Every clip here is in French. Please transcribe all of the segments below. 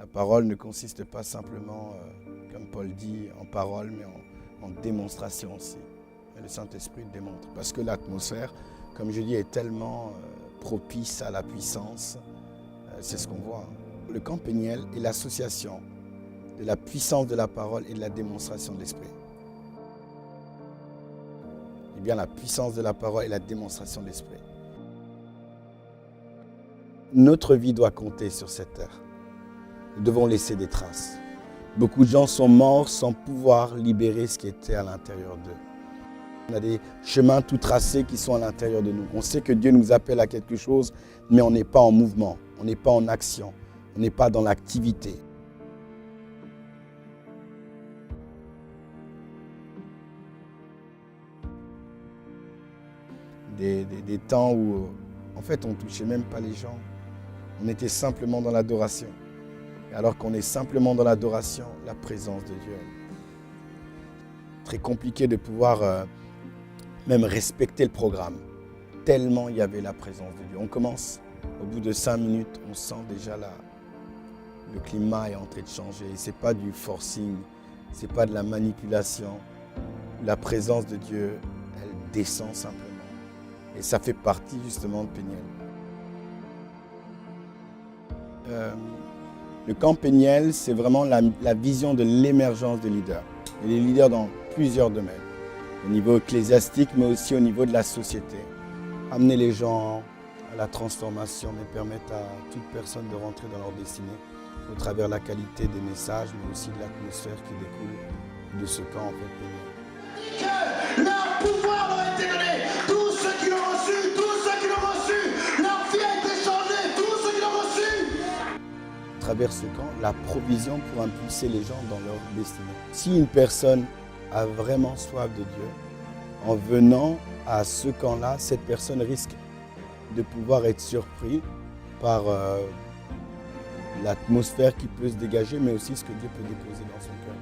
La parole ne consiste pas simplement, comme Paul dit, en parole, mais en démonstration aussi. Et le Saint-Esprit démontre. Parce que l'atmosphère, comme je dis, est tellement propice à la puissance. C'est ce qu'on voit. Le camp Péniel est l'association de la puissance de la parole et de la démonstration de l'Esprit. Eh bien, la puissance de la parole et la démonstration de l'Esprit. Notre vie doit compter sur cette terre. Nous devons laisser des traces. Beaucoup de gens sont morts sans pouvoir libérer ce qui était à l'intérieur d'eux. On a des chemins tout tracés qui sont à l'intérieur de nous. On sait que Dieu nous appelle à quelque chose, mais on n'est pas en mouvement, on n'est pas en action, on n'est pas dans l'activité. Des temps où, en fait, on ne touchait même pas les gens. On était simplement dans l'adoration. Et alors qu'on est simplement dans l'adoration, la présence de Dieu. Très compliqué de pouvoir même respecter le programme. Tellement il y avait la présence de Dieu. On commence, au bout de 5 minutes, on sent déjà le climat est en train de changer. Et ce n'est pas du forcing, ce n'est pas de la manipulation. La présence de Dieu, elle descend simplement. Et ça fait partie justement de Péniel. Le camp Péniel, c'est vraiment la vision de l'émergence des leaders. Et les leaders dans plusieurs domaines. Au niveau ecclésiastique, mais aussi au niveau de la société. Amener les gens à la transformation, mais permettre à toute personne de rentrer dans leur destinée au travers de la qualité des messages, mais aussi de l'atmosphère qui découle de ce camp en fait Péniel. Que leur pouvoir leur a été donné. Tous ceux qui l'ont reçu, leur vie a été changée. Tous ceux qui l'ont reçu. À travers ce camp, la provision pour impulser les gens dans leur destinée. Si une personne a vraiment soif de Dieu, en venant à ce camp-là, cette personne risque de pouvoir être surpris par l'atmosphère qui peut se dégager, mais aussi ce que Dieu peut déposer dans son cœur.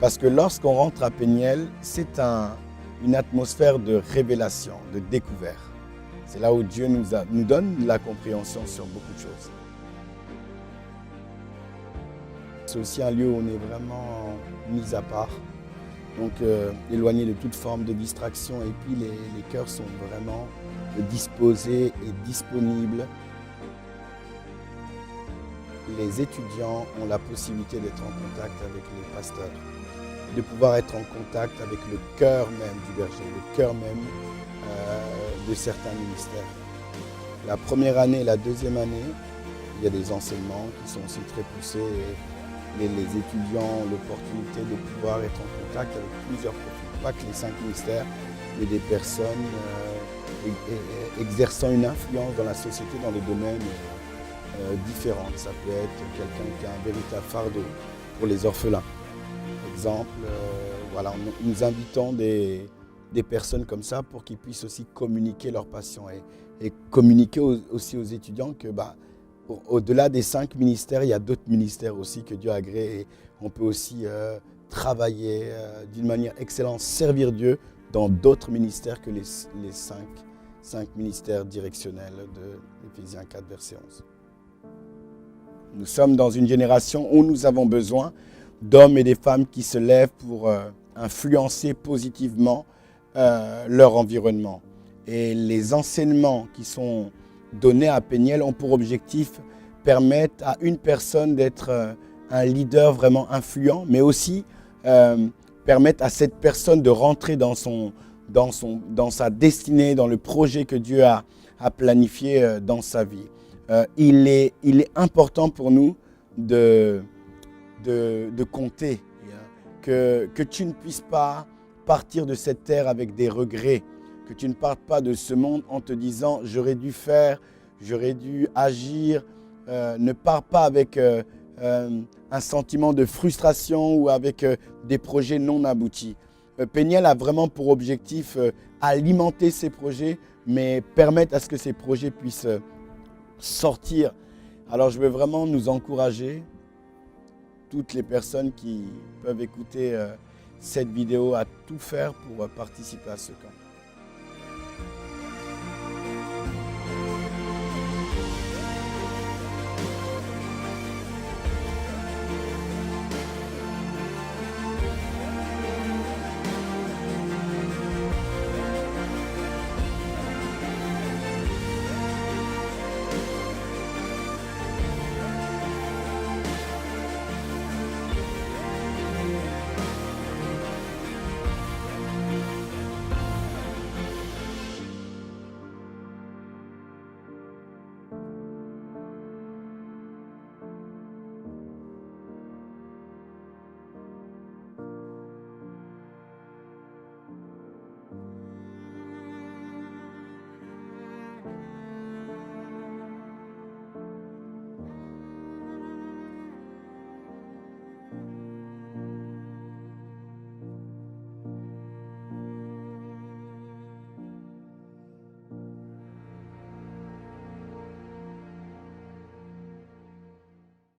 Parce que lorsqu'on rentre à Péniel, c'est une atmosphère de révélation, de découverte. C'est là où Dieu nous donne la compréhension sur beaucoup de choses. C'est aussi un lieu où on est vraiment mis à part, donc éloigné de toute forme de distraction. Et puis les cœurs sont vraiment disposés et disponibles. Les étudiants ont la possibilité d'être en contact avec les pasteurs, de pouvoir être en contact avec le cœur même du berger, le cœur même de certains ministères. La première année et la deuxième année, il y a des enseignements qui sont aussi très poussés. Et les étudiants ont l'opportunité de pouvoir être en contact avec plusieurs profils, pas que les 5 ministères, mais des personnes exerçant une influence dans la société dans des domaines différents. Ça peut être quelqu'un qui a un véritable fardeau pour les orphelins. Exemple, voilà, nous invitons des personnes comme ça pour qu'ils puissent aussi communiquer leur passion et communiquer aussi aux étudiants que au-delà des 5 ministères, il y a d'autres ministères aussi que Dieu a agréés. On peut aussi travailler d'une manière excellente, servir Dieu dans d'autres ministères que les 5 ministères directionnels de Éphésiens 4, verset 11. Nous sommes dans une génération où nous avons besoin d'hommes et des femmes qui se lèvent pour influencer positivement leur environnement. Et les enseignements qui sont donnés à Péniel ont pour objectif permettre à une personne d'être un leader vraiment influent, mais aussi permettre à cette personne de rentrer dans sa destinée, dans le projet que Dieu a planifié dans sa vie. Il est important pour nous de compter que tu ne puisses pas partir de cette terre avec des regrets, que tu ne partes pas de ce monde en te disant « j'aurais dû faire, j'aurais dû agir ». Ne pars pas avec un sentiment de frustration ou avec des projets non aboutis. Péniel a vraiment pour objectif alimenter ces projets, mais permettre à ce que ces projets puissent sortir. Alors je veux vraiment nous encourager, toutes les personnes qui peuvent écouter cette vidéo, à tout faire pour participer à ce camp.